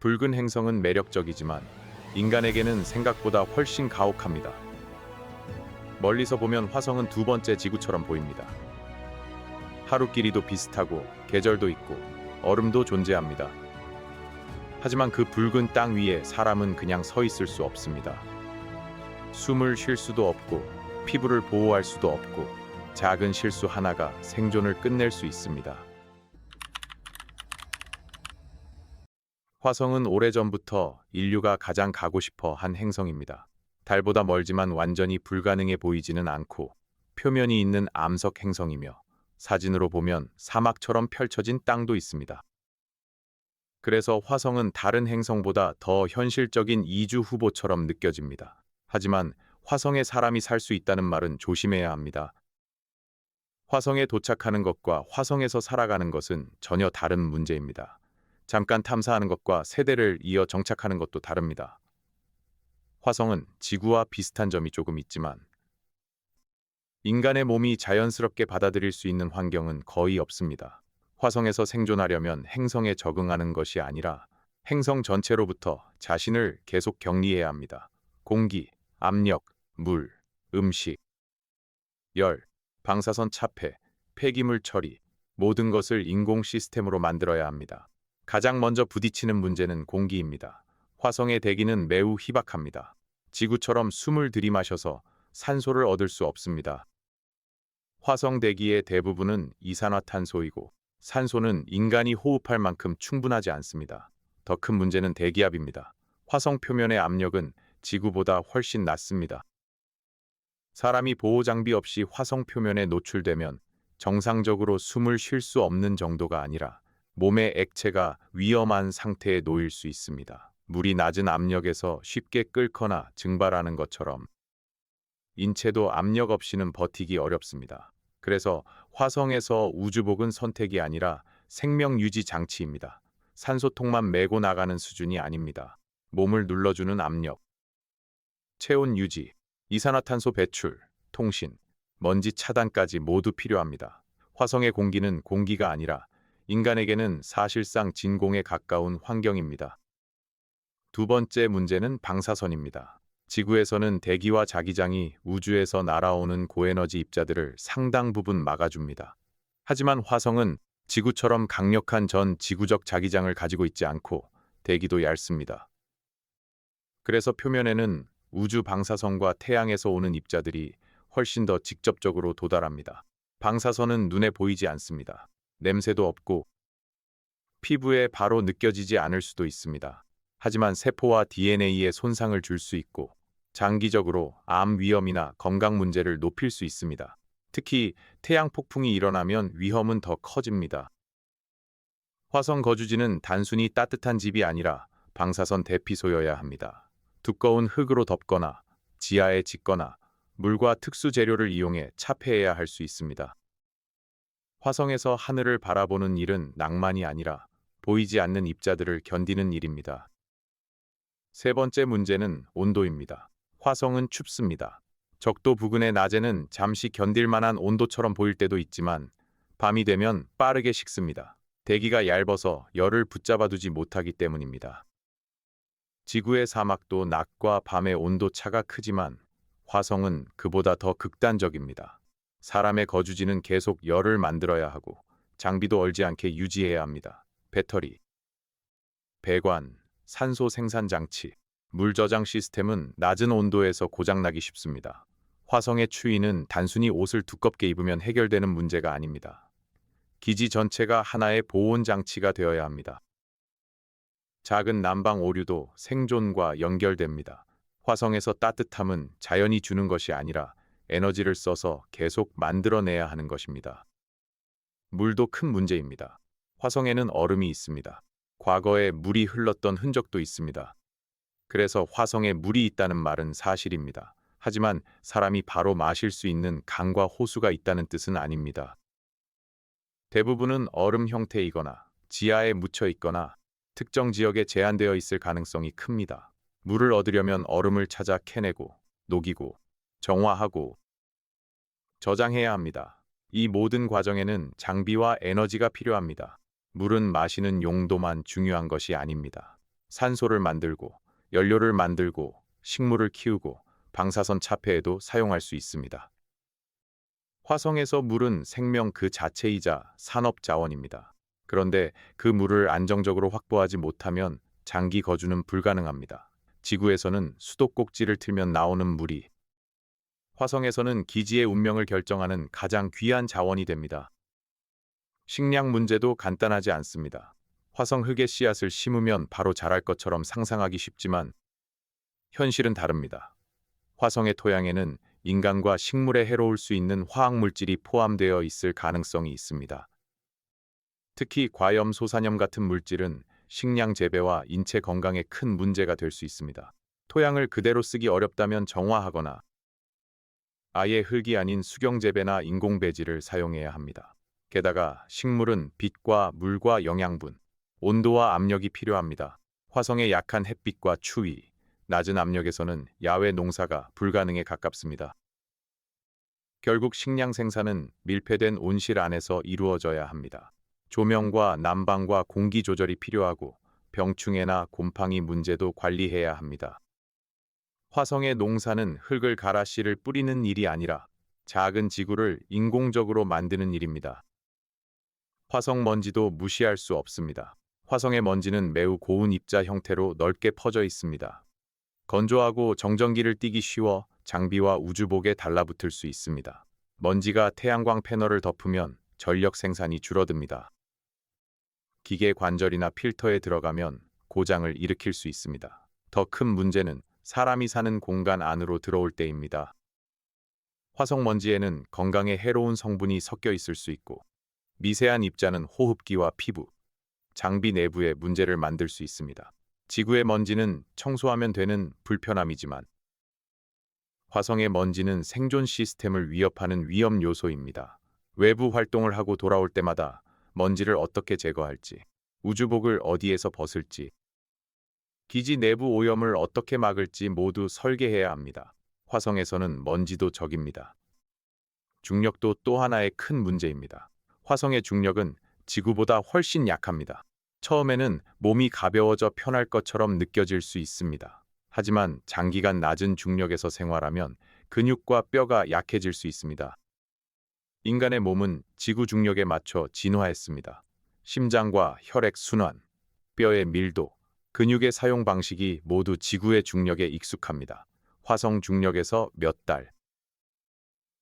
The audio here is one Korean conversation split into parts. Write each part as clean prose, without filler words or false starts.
붉은 행성은 매력적이지만 인간에게는 생각보다 훨씬 가혹합니다. 멀리서 보면 화성은 두 번째 지구처럼 보입니다. 하루 길이도 비슷하고 계절도 있고 얼음도 존재합니다. 하지만 그 붉은 땅 위에 사람은 그냥 서 있을 수 없습니다. 숨을 쉴 수도 없고 피부를 보호할 수도 없고 작은 실수 하나가 생존을 끝낼 수 있습니다. 화성은 오래전부터 인류가 가장 가고 싶어 한 행성입니다. 달보다 멀지만 완전히 불가능해 보이지는 않고 표면이 있는 암석 행성이며 사진으로 보면 사막처럼 펼쳐진 땅도 있습니다. 그래서 화성은 다른 행성보다 더 현실적인 이주 후보처럼 느껴집니다. 하지만 화성에 사람이 살 수 있다는 말은 조심해야 합니다. 화성에 도착하는 것과 화성에서 살아가는 것은 전혀 다른 문제입니다. 잠깐 탐사하는 것과 세대를 이어 정착하는 것도 다릅니다. 화성은 지구와 비슷한 점이 조금 있지만 인간의 몸이 자연스럽게 받아들일 수 있는 환경은 거의 없습니다. 화성에서 생존하려면 행성에 적응하는 것이 아니라 행성 전체로부터 자신을 계속 격리해야 합니다. 공기, 압력, 물, 음식, 열, 방사선 차폐, 폐기물 처리, 모든 것을 인공 시스템으로 만들어야 합니다. 가장 먼저 부딪히는 문제는 공기입니다. 화성의 대기는 매우 희박합니다. 지구처럼 숨을 들이마셔서 산소를 얻을 수 없습니다. 화성 대기의 대부분은 이산화탄소이고 산소는 인간이 호흡할 만큼 충분하지 않습니다. 더 큰 문제는 대기압입니다. 화성 표면의 압력은 지구보다 훨씬 낮습니다. 사람이 보호 장비 없이 화성 표면에 노출되면 정상적으로 숨을 쉴 수 없는 정도가 아니라 몸의 액체가 위험한 상태에 놓일 수 있습니다. 물이 낮은 압력에서 쉽게 끓거나 증발하는 것처럼 인체도 압력 없이는 버티기 어렵습니다. 그래서 화성에서 우주복은 선택이 아니라 생명 유지 장치입니다. 산소통만 메고 나가는 수준이 아닙니다. 몸을 눌러주는 압력, 체온 유지, 이산화탄소 배출, 통신, 먼지 차단까지 모두 필요합니다. 화성의 공기는 공기가 아니라 인간에게는 사실상 진공에 가까운 환경입니다. 두 번째 문제는 방사선입니다. 지구에서는 대기와 자기장이 우주에서 날아오는 고에너지 입자들을 상당 부분 막아줍니다. 하지만 화성은 지구처럼 강력한 전 지구적 자기장을 가지고 있지 않고 대기도 얇습니다. 그래서 표면에는 우주 방사선과 태양에서 오는 입자들이 훨씬 더 직접적으로 도달합니다. 방사선은 눈에 보이지 않습니다. 냄새도 없고 피부에 바로 느껴지지 않을 수도 있습니다. 하지만 세포와 DNA에 손상을 줄 수 있고 장기적으로 암 위험이나 건강 문제를 높일 수 있습니다. 특히 태양 폭풍이 일어나면 위험은 더 커집니다. 화성 거주지는 단순히 따뜻한 집이 아니라 방사선 대피소여야 합니다. 두꺼운 흙으로 덮거나 지하에 짓거나 물과 특수 재료를 이용해 차폐해야 할 수 있습니다. 화성에서 하늘을 바라보는 일은 낭만이 아니라 보이지 않는 입자들을 견디는 일입니다. 세 번째 문제는 온도입니다. 화성은 춥습니다. 적도 부근의 낮에는 잠시 견딜 만한 온도처럼 보일 때도 있지만 밤이 되면 빠르게 식습니다. 대기가 얇아서 열을 붙잡아두지 못하기 때문입니다. 지구의 사막도 낮과 밤의 온도 차가 크지만 화성은 그보다 더 극단적입니다. 사람의 거주지는 계속 열을 만들어야 하고 장비도 얼지 않게 유지해야 합니다. 배터리, 배관, 산소 생산 장치, 물 저장 시스템은 낮은 온도에서 고장나기 쉽습니다. 화성의 추위는 단순히 옷을 두껍게 입으면 해결되는 문제가 아닙니다. 기지 전체가 하나의 보온 장치가 되어야 합니다. 작은 난방 오류도 생존과 연결됩니다. 화성에서 따뜻함은 자연이 주는 것이 아니라 에너지를 써서 계속 만들어내야 하는 것입니다. 물도 큰 문제입니다. 화성에는 얼음이 있습니다. 과거에 물이 흘렀던 흔적도 있습니다. 그래서 화성에 물이 있다는 말은 사실입니다. 하지만 사람이 바로 마실 수 있는 강과 호수가 있다는 뜻은 아닙니다. 대부분은 얼음 형태이거나 지하에 묻혀 있거나 특정 지역에 제한되어 있을 가능성이 큽니다. 물을 얻으려면 얼음을 찾아 캐내고 녹이고 정화하고 저장해야 합니다. 이 모든 과정에는 장비와 에너지가 필요합니다. 물은 마시는 용도만 중요한 것이 아닙니다. 산소를 만들고 연료를 만들고 식물을 키우고 방사선 차폐에도 사용할 수 있습니다. 화성에서 물은 생명 그 자체이자 산업 자원입니다. 그런데 그 물을 안정적으로 확보하지 못하면 장기 거주는 불가능합니다. 지구에서는 수도꼭지를 틀면 나오는 물이 화성에서는 기지의 운명을 결정하는 가장 귀한 자원이 됩니다. 식량 문제도 간단하지 않습니다. 화성 흙에 씨앗을 심으면 바로 자랄 것처럼 상상하기 쉽지만 현실은 다릅니다. 화성의 토양에는 인간과 식물에 해로울 수 있는 화학물질이 포함되어 있을 가능성이 있습니다. 특히 과염, 소산염 같은 물질은 식량 재배와 인체 건강에 큰 문제가 될 수 있습니다. 토양을 그대로 쓰기 어렵다면 정화하거나 아예 흙이 아닌 수경 재배나 인공 배지를 사용해야 합니다. 게다가 식물은 빛과 물과 영양분, 온도와 압력이 필요합니다. 화성의 약한 햇빛과 추위, 낮은 압력에서는 야외 농사가 불가능에 가깝습니다. 결국 식량 생산은 밀폐된 온실 안에서 이루어져야 합니다. 조명과 난방과 공기 조절이 필요하고 병충해나 곰팡이 문제도 관리해야 합니다. 화성의 농사는 흙을 갈아 씨를 뿌리는 일이 아니라 작은 지구를 인공적으로 만드는 일입니다. 화성 먼지도 무시할 수 없습니다. 화성의 먼지는 매우 고운 입자 형태로 넓게 퍼져 있습니다. 건조하고 정전기를 띠기 쉬워 장비와 우주복에 달라붙을 수 있습니다. 먼지가 태양광 패널을 덮으면 전력 생산이 줄어듭니다. 기계 관절이나 필터에 들어가면 고장을 일으킬 수 있습니다. 더 큰 문제는 사람이 사는 공간 안으로 들어올 때입니다. 화성 먼지에는 건강에 해로운 성분이 섞여 있을 수 있고 미세한 입자는 호흡기와 피부, 장비 내부에 문제를 만들 수 있습니다. 지구의 먼지는 청소하면 되는 불편함이지만 화성의 먼지는 생존 시스템을 위협하는 위험 요소입니다. 외부 활동을 하고 돌아올 때마다 먼지를 어떻게 제거할지, 우주복을 어디에서 벗을지, 기지 내부 오염을 어떻게 막을지 모두 설계해야 합니다. 화성에서는 먼지도 적입니다. 중력도 또 하나의 큰 문제입니다. 화성의 중력은 지구보다 훨씬 약합니다. 처음에는 몸이 가벼워져 편할 것처럼 느껴질 수 있습니다. 하지만 장기간 낮은 중력에서 생활하면 근육과 뼈가 약해질 수 있습니다. 인간의 몸은 지구 중력에 맞춰 진화했습니다. 심장과 혈액 순환, 뼈의 밀도, 근육의 사용 방식이 모두 지구의 중력에 익숙합니다. 화성 중력에서 몇 달,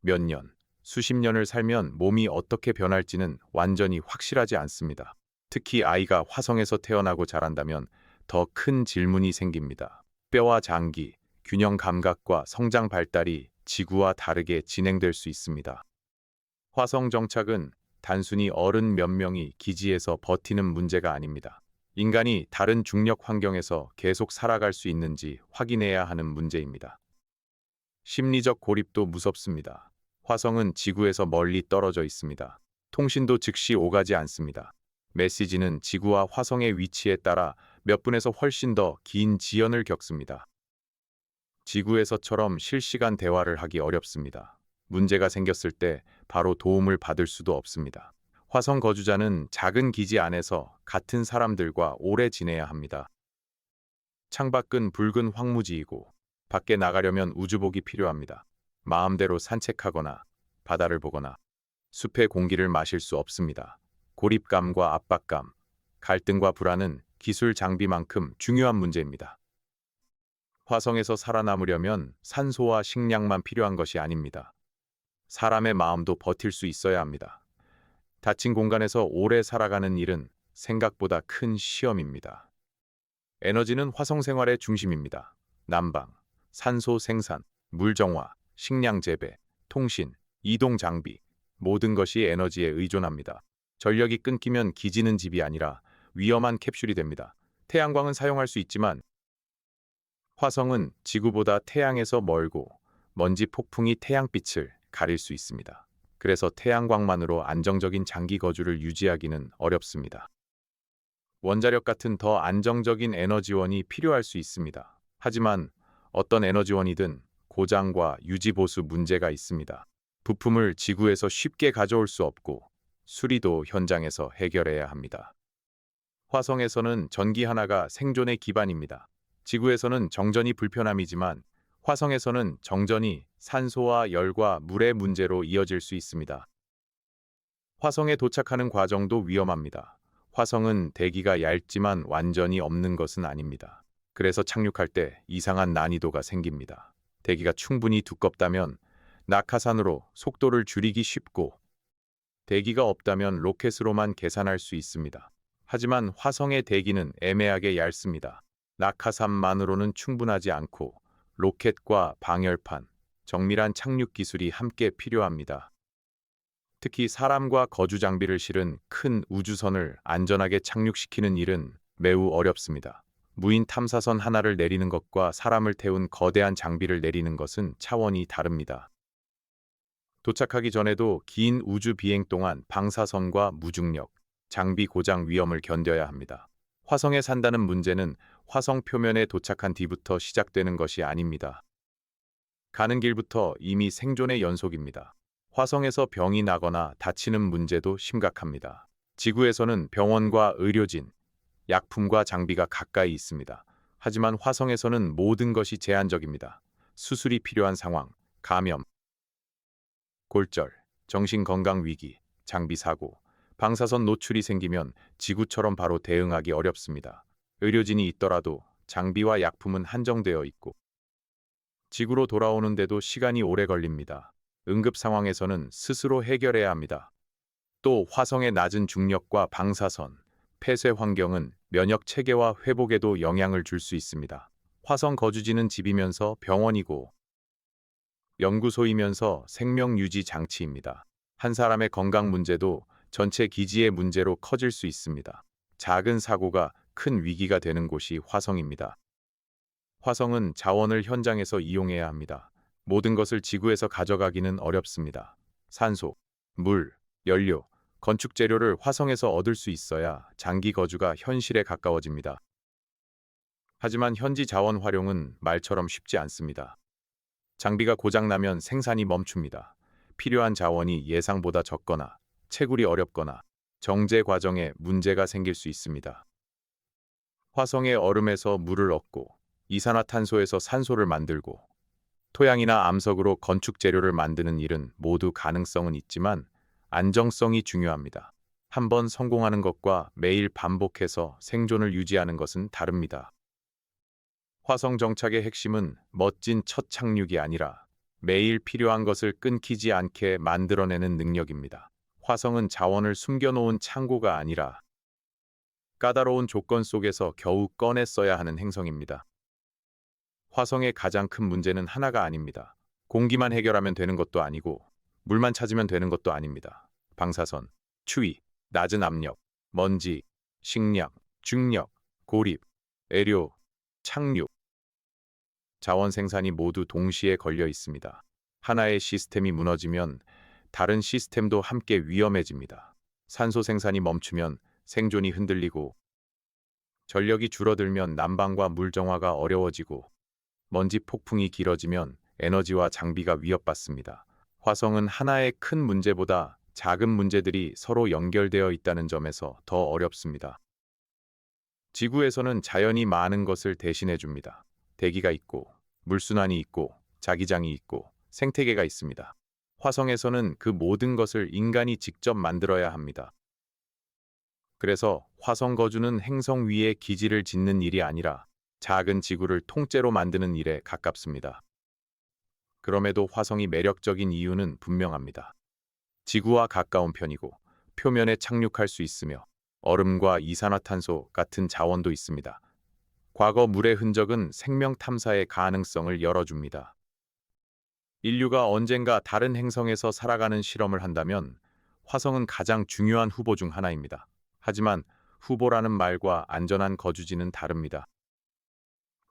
몇 년, 수십 년을 살면 몸이 어떻게 변할지는 완전히 확실하지 않습니다. 특히 아이가 화성에서 태어나고 자란다면 더 큰 질문이 생깁니다. 뼈와 장기, 균형 감각과 성장 발달이 지구와 다르게 진행될 수 있습니다. 화성 정착은 단순히 어른 몇 명이 기지에서 버티는 문제가 아닙니다. 인간이 다른 중력 환경에서 계속 살아갈 수 있는지 확인해야 하는 문제입니다. 심리적 고립도 무섭습니다. 화성은 지구에서 멀리 떨어져 있습니다. 통신도 즉시 오가지 않습니다. 메시지는 지구와 화성의 위치에 따라 몇 분에서 훨씬 더 긴 지연을 겪습니다. 지구에서처럼 실시간 대화를 하기 어렵습니다. 문제가 생겼을 때 바로 도움을 받을 수도 없습니다. 화성 거주자는 작은 기지 안에서 같은 사람들과 오래 지내야 합니다. 창밖은 붉은 황무지이고 밖에 나가려면 우주복이 필요합니다. 마음대로 산책하거나 바다를 보거나 숲의 공기를 마실 수 없습니다. 고립감과 압박감, 갈등과 불안은 기술 장비만큼 중요한 문제입니다. 화성에서 살아남으려면 산소와 식량만 필요한 것이 아닙니다. 사람의 마음도 버틸 수 있어야 합니다. 닫힌 공간에서 오래 살아가는 일은 생각보다 큰 시험입니다. 에너지는 화성 생활의 중심입니다. 난방, 산소 생산, 물 정화, 식량 재배, 통신, 이동 장비, 모든 것이 에너지에 의존합니다. 전력이 끊기면 기지는 집이 아니라 위험한 캡슐이 됩니다. 태양광은 사용할 수 있지만 화성은 지구보다 태양에서 멀고 먼지 폭풍이 태양빛을 가릴 수 있습니다. 그래서 태양광만으로 안정적인 장기 거주를 유지하기는 어렵습니다. 원자력 같은 더 안정적인 에너지원이 필요할 수 있습니다. 하지만 어떤 에너지원이든 고장과 유지 보수 문제가 있습니다. 부품을 지구에서 쉽게 가져올 수 없고 수리도 현장에서 해결해야 합니다. 화성에서는 전기 하나가 생존의 기반입니다. 지구에서는 정전이 불편함이지만 화성에서는 정전이 산소와 열과 물의 문제로 이어질 수 있습니다. 화성에 도착하는 과정도 위험합니다. 화성은 대기가 얇지만 완전히 없는 것은 아닙니다. 그래서 착륙할 때 이상한 난이도가 생깁니다. 대기가 충분히 두껍다면 낙하산으로 속도를 줄이기 쉽고, 대기가 없다면 로켓으로만 계산할 수 있습니다. 하지만 화성의 대기는 애매하게 얇습니다. 낙하산만으로는 충분하지 않고 로켓과 방열판, 정밀한 착륙 기술이 함께 필요합니다. 특히 사람과 거주 장비를 실은 큰 우주선을 안전하게 착륙시키는 일은 매우 어렵습니다. 무인 탐사선 하나를 내리는 것과 사람을 태운 거대한 장비를 내리는 것은 차원이 다릅니다. 도착하기 전에도 긴 우주 비행 동안 방사선과 무중력, 장비 고장 위험을 견뎌야 합니다. 화성에 산다는 문제는 화성 표면에 도착한 뒤부터 시작되는 것이 아닙니다. 가는 길부터 이미 생존의 연속입니다. 화성에서 병이 나거나 다치는 문제도 심각합니다. 지구에서는 병원과 의료진, 약품과 장비가 가까이 있습니다. 하지만 화성에서는 모든 것이 제한적입니다. 수술이 필요한 상황, 감염, 골절, 정신건강 위기, 장비 사고, 방사선 노출이 생기면 지구처럼 바로 대응하기 어렵습니다. 의료진이 있더라도 장비와 약품은 한정되어 있고, 지구로 돌아오는데도 시간이 오래 걸립니다. 응급 상황에서는 스스로 해결해야 합니다. 또 화성의 낮은 중력과 방사선, 폐쇄 환경은 면역 체계와 회복에도 영향을 줄 수 있습니다. 화성 거주지는 집이면서 병원이고 연구소이면서 생명 유지 장치입니다. 한 사람의 건강 문제도 전체 기지의 문제로 커질 수 있습니다. 작은 사고가 큰 위기가 되는 곳이 화성입니다. 화성은 자원을 현장에서 이용해야 합니다. 모든 것을 지구에서 가져가기는 어렵습니다. 산소, 물, 연료, 건축 재료를 화성에서 얻을 수 있어야 장기 거주가 현실에 가까워집니다. 하지만 현지 자원 활용은 말처럼 쉽지 않습니다. 장비가 고장나면 생산이 멈춥니다. 필요한 자원이 예상보다 적거나 채굴이 어렵거나 정제 과정에 문제가 생길 수 있습니다. 화성의 얼음에서 물을 얻고 이산화탄소에서 산소를 만들고 토양이나 암석으로 건축 재료를 만드는 일은 모두 가능성은 있지만 안정성이 중요합니다. 한번 성공하는 것과 매일 반복해서 생존을 유지하는 것은 다릅니다. 화성 정착의 핵심은 멋진 첫 착륙이 아니라 매일 필요한 것을 끊기지 않게 만들어내는 능력입니다. 화성은 자원을 숨겨놓은 창고가 아니라 까다로운 조건 속에서 겨우 꺼내 써야 하는 행성입니다. 화성의 가장 큰 문제는 하나가 아닙니다. 공기만 해결하면 되는 것도 아니고 물만 찾으면 되는 것도 아닙니다. 방사선, 추위, 낮은 압력, 먼지, 식량, 중력, 고립, 애료, 착륙, 자원 생산이 모두 동시에 걸려 있습니다. 하나의 시스템이 무너지면 다른 시스템도 함께 위험해집니다. 산소 생산이 멈추면 생존이 흔들리고, 전력이 줄어들면 난방과 물 정화가 어려워지고, 먼지 폭풍이 길어지면 에너지와 장비가 위협받습니다. 화성은 하나의 큰 문제보다 작은 문제들이 서로 연결되어 있다는 점에서 더 어렵습니다. 지구에서는 자연이 많은 것을 대신해 줍니다. 대기가 있고, 물순환이 있고, 자기장이 있고, 생태계가 있습니다. 화성에서는 그 모든 것을 인간이 직접 만들어야 합니다. 그래서 화성 거주는 행성 위에 기지를 짓는 일이 아니라 작은 지구를 통째로 만드는 일에 가깝습니다. 그럼에도 화성이 매력적인 이유는 분명합니다. 지구와 가까운 편이고 표면에 착륙할 수 있으며 얼음과 이산화탄소 같은 자원도 있습니다. 과거 물의 흔적은 생명 탐사의 가능성을 열어줍니다. 인류가 언젠가 다른 행성에서 살아가는 실험을 한다면 화성은 가장 중요한 후보 중 하나입니다. 하지만 후보라는 말과 안전한 거주지는 다릅니다.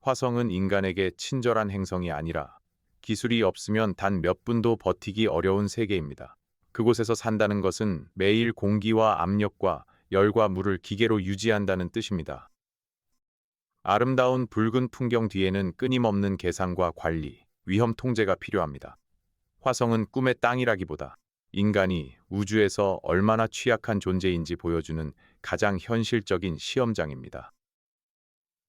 화성은 인간에게 친절한 행성이 아니라 기술이 없으면 단 몇 분도 버티기 어려운 세계입니다. 그곳에서 산다는 것은 매일 공기와 압력과 열과 물을 기계로 유지한다는 뜻입니다. 아름다운 붉은 풍경 뒤에는 끊임없는 계산과 관리, 위험 통제가 필요합니다. 화성은 꿈의 땅이라기보다 인간이 우주에서 얼마나 취약한 존재인지 보여주는 가장 현실적인 시험장입니다.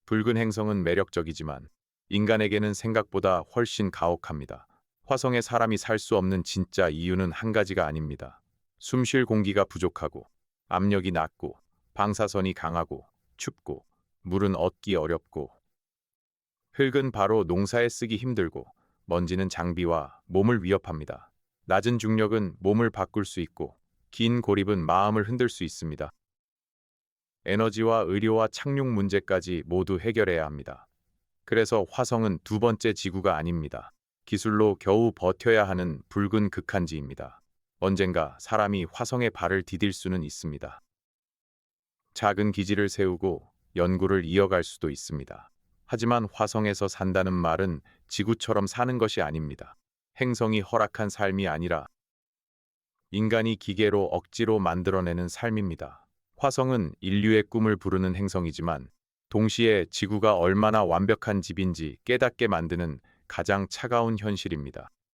붉은 행성은 매력적이지만 인간에게는 생각보다 훨씬 가혹합니다. 화성에 사람이 살 수 없는 진짜 이유는 한 가지가 아닙니다. 숨쉴 공기가 부족하고, 압력이 낮고, 방사선이 강하고, 춥고, 물은 얻기 어렵고, 흙은 바로 농사에 쓰기 힘들고, 먼지는 장비와 몸을 위협합니다. 낮은 중력은 몸을 바꿀 수 있고, 긴 고립은 마음을 흔들 수 있습니다. 에너지와 의료와 착륙 문제까지 모두 해결해야 합니다. 그래서 화성은 두 번째 지구가 아닙니다. 기술로 겨우 버텨야 하는 붉은 극한지입니다. 언젠가 사람이 화성에 발을 디딜 수는 있습니다. 작은 기지를 세우고 연구를 이어갈 수도 있습니다. 하지만 화성에서 산다는 말은 지구처럼 사는 것이 아닙니다. 행성이 허락한 삶이 아니라 인간이 기계로 억지로 만들어내는 삶입니다. 화성은 인류의 꿈을 부르는 행성이지만 동시에 지구가 얼마나 완벽한 집인지 깨닫게 만드는 가장 차가운 현실입니다.